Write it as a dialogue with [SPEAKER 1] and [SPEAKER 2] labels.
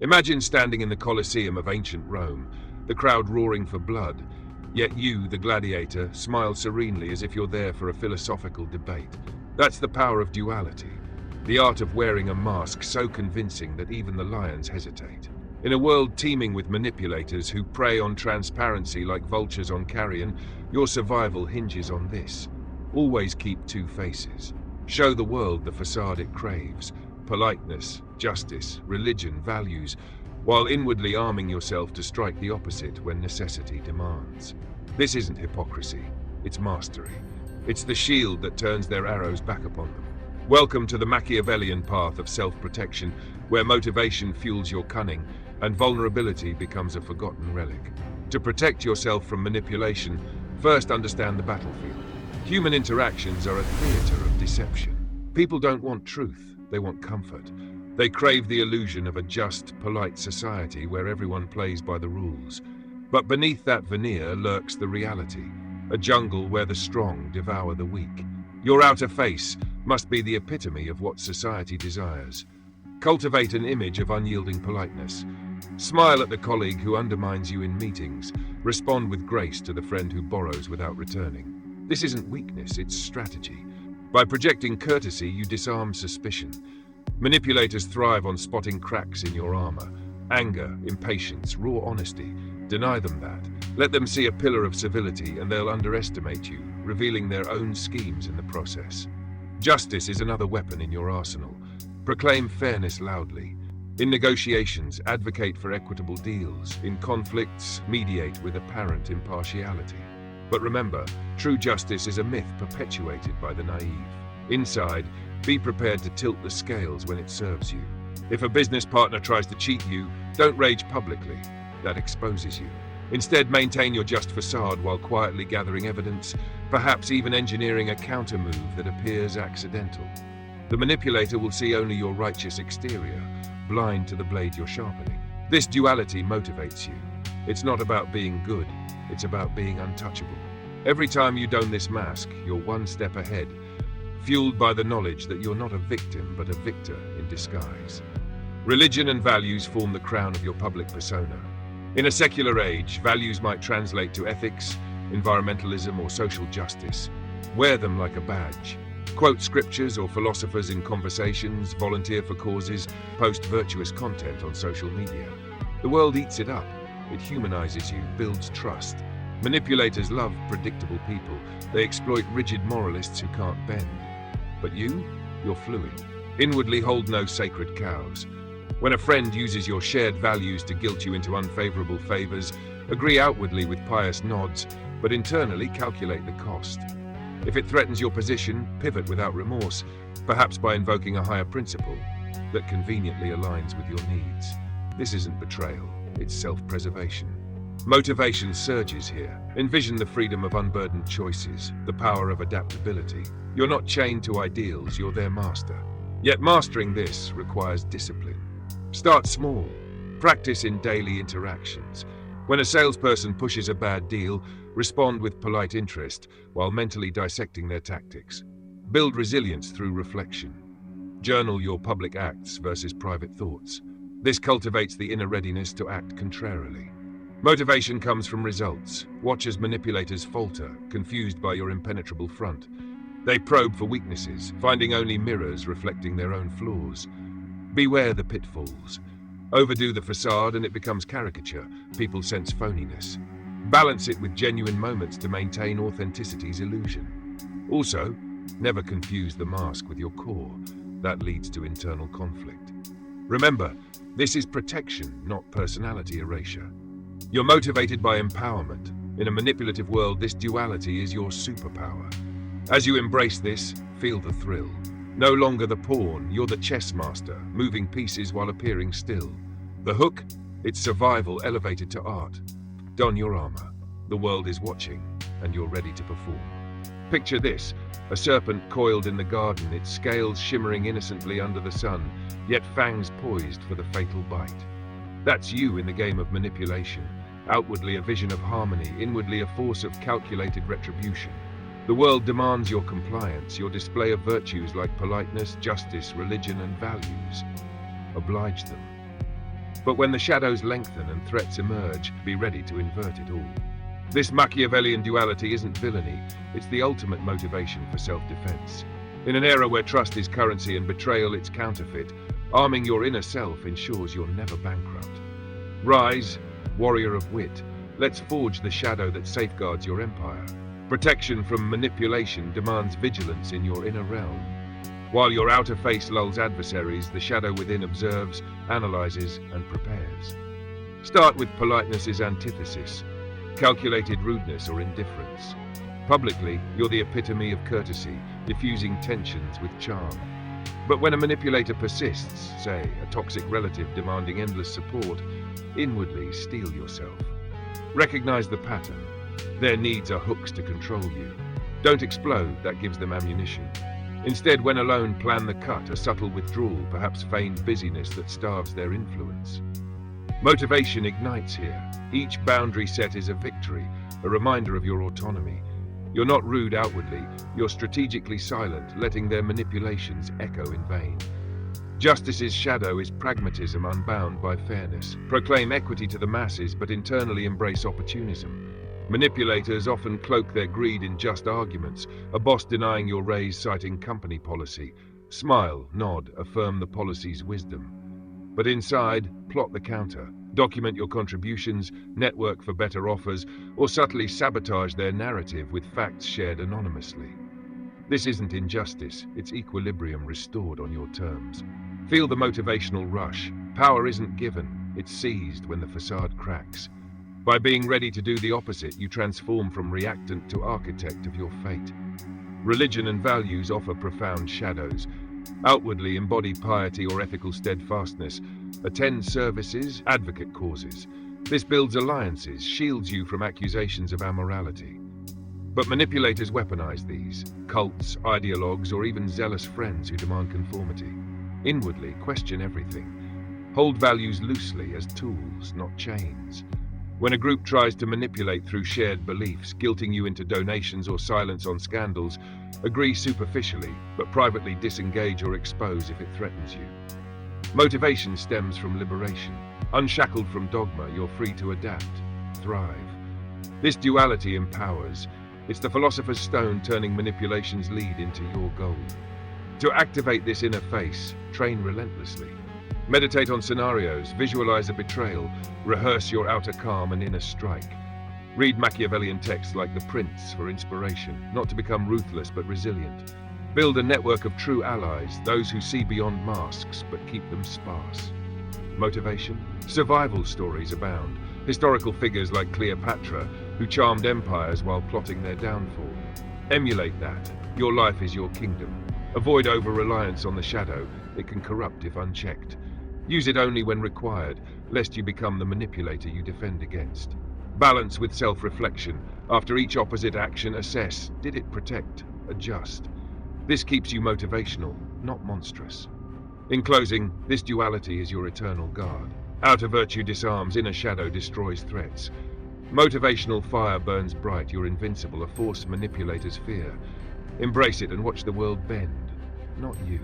[SPEAKER 1] Imagine standing in the Colosseum of ancient Rome, the crowd roaring for blood, yet you, the gladiator, smile serenely as if you're there for a philosophical debate. That's the power of duality, the art of wearing a mask so convincing that even the lions hesitate. In a world teeming with manipulators who prey on transparency like vultures on carrion, your survival hinges on this. Always keep two faces. Show the world the facade it craves: politeness, justice, religion, values, while inwardly arming yourself to strike the opposite when necessity demands. This isn't hypocrisy, it's mastery. It's the shield that turns their arrows back upon them. Welcome to the Machiavellian path of self-protection, where motivation fuels your cunning and vulnerability becomes a forgotten relic. To protect yourself from manipulation, first understand the battlefield. Human interactions are a theater of deception. People don't want truth, they want comfort. They crave the illusion of a just, polite society where everyone plays by the rules. But beneath that veneer lurks the reality, a jungle where the strong devour the weak. Your outer face must be the epitome of what society desires. Cultivate an image of unyielding politeness. Smile at the colleague who undermines you in meetings. Respond with grace to the friend who borrows without returning. This isn't weakness, it's strategy. By projecting courtesy, you disarm suspicion. Manipulators thrive on spotting cracks in your armor. Anger, impatience, raw honesty. Deny them that. Let them see a pillar of civility and they'll underestimate you, revealing their own schemes in the process. Justice is another weapon in your arsenal. Proclaim fairness loudly. In negotiations, advocate for equitable deals. In conflicts, mediate with apparent impartiality. But remember, true justice is a myth perpetuated by the naive. Inside, be prepared to tilt the scales when it serves you. If a business partner tries to cheat you, don't rage publicly. That exposes you. Instead, maintain your just facade while quietly gathering evidence, perhaps even engineering a counter-move that appears accidental. The manipulator will see only your righteous exterior, blind to the blade you're sharpening. This duality motivates you. It's not about being good, it's about being untouchable. Every time you don this mask, you're one step ahead, fueled by the knowledge that you're not a victim but a victor in disguise. Religion and values form the crown of your public persona. In a secular age, values might translate to ethics, environmentalism, or social justice. Wear them like a badge. Quote scriptures or philosophers in conversations, volunteer for causes, post virtuous content on social media. The world eats it up. It humanizes you, builds trust. Manipulators love predictable people. They exploit rigid moralists who can't bend. But you're fluid. Inwardly hold no sacred cows. When a friend uses your shared values to guilt you into unfavorable favors, agree outwardly with pious nods, but internally calculate the cost. If it threatens your position, pivot without remorse, perhaps by invoking a higher principle that conveniently aligns with your needs. This isn't betrayal, it's self-preservation. Motivation surges here. Envision the freedom of unburdened choices, the power of adaptability. You're not chained to ideals, you're their master. Yet mastering this requires discipline. Start small. Practice in daily interactions. When a salesperson pushes a bad deal, respond with polite interest while mentally dissecting their tactics. Build resilience through reflection. Journal your public acts versus private thoughts. This cultivates the inner readiness to act contrarily. Motivation comes from results. Watch as manipulators falter, confused by your impenetrable front. They probe for weaknesses, finding only mirrors reflecting their own flaws. Beware the pitfalls. Overdo the facade and it becomes caricature. People sense phoniness. Balance it with genuine moments to maintain authenticity's illusion. Also, never confuse the mask with your core. That leads to internal conflict. Remember, this is protection, not personality erasure. You're motivated by empowerment. In a manipulative world, this duality is your superpower. As you embrace this, feel the thrill. No longer the pawn, you're the chess master, moving pieces while appearing still. The hook? It's survival elevated to art. Don your armor. The world is watching, and you're ready to perform. Picture this, a serpent coiled in the garden, its scales shimmering innocently under the sun, yet fangs poised for the fatal bite. That's you in the game of manipulation. Outwardly a vision of harmony, inwardly a force of calculated retribution. The world demands your compliance, your display of virtues like politeness, justice, religion, and values. Oblige them. But when the shadows lengthen and threats emerge, be ready to invert it all. This Machiavellian duality isn't villainy, it's the ultimate motivation for self-defense. In an era where trust is currency and betrayal its counterfeit, arming your inner self ensures you're never bankrupt. Rise, warrior of wit. Let's forge the shadow that safeguards your empire. Protection from manipulation demands vigilance in your inner realm. While your outer face lulls adversaries, the shadow within observes, analyzes, and prepares. Start with politeness's antithesis, calculated rudeness or indifference. Publicly, you're the epitome of courtesy, diffusing tensions with charm. But when a manipulator persists, say, a toxic relative demanding endless support, inwardly steel yourself. Recognize the pattern. Their needs are hooks to control you. Don't explode, that gives them ammunition. Instead, when alone, plan the cut, a subtle withdrawal, perhaps feigned busyness that starves their influence. Motivation ignites here. Each boundary set is a victory, a reminder of your autonomy. You're not rude outwardly, you're strategically silent, letting their manipulations echo in vain. Justice's shadow is pragmatism unbound by fairness. Proclaim equity to the masses, but internally embrace opportunism. Manipulators often cloak their greed in just arguments, a boss denying your raise citing company policy. Smile, nod, affirm the policy's wisdom. But inside, plot the counter. Document your contributions, network for better offers, or subtly sabotage their narrative with facts shared anonymously. This isn't injustice, it's equilibrium restored on your terms. Feel the motivational rush. Power isn't given, it's seized when the facade cracks. By being ready to do the opposite, you transform from reactant to architect of your fate. Religion and values offer profound shadows. Outwardly embody piety or ethical steadfastness. Attend services, advocate causes. This builds alliances, shields you from accusations of amorality. But manipulators weaponize these. Cults, ideologues, or even zealous friends who demand conformity. Inwardly, question everything. Hold values loosely as tools, not chains. When a group tries to manipulate through shared beliefs, guilting you into donations or silence on scandals, agree superficially, but privately disengage or expose if it threatens you. Motivation stems from liberation. Unshackled from dogma, you're free to adapt, thrive. This duality empowers. It's the philosopher's stone turning manipulation's lead into your goal. To activate this inner face, train relentlessly. Meditate on scenarios, visualize a betrayal, rehearse your outer calm and inner strike. Read Machiavellian texts like The Prince for inspiration, not to become ruthless but resilient. Build a network of true allies, those who see beyond masks but keep them sparse. Motivation? Survival stories abound. Historical figures like Cleopatra, who charmed empires while plotting their downfall. Emulate that. Your life is your kingdom. Avoid over-reliance on the shadow. It can corrupt if unchecked. Use it only when required, lest you become the manipulator you defend against. Balance with self-reflection. After each opposite action, assess, did it protect, adjust? This keeps you motivational, not monstrous. In closing, this duality is your eternal guard. Outer virtue disarms, inner shadow destroys threats. Motivational fire burns bright, you're invincible, a force manipulators fear. Embrace it and watch the world bend, not you.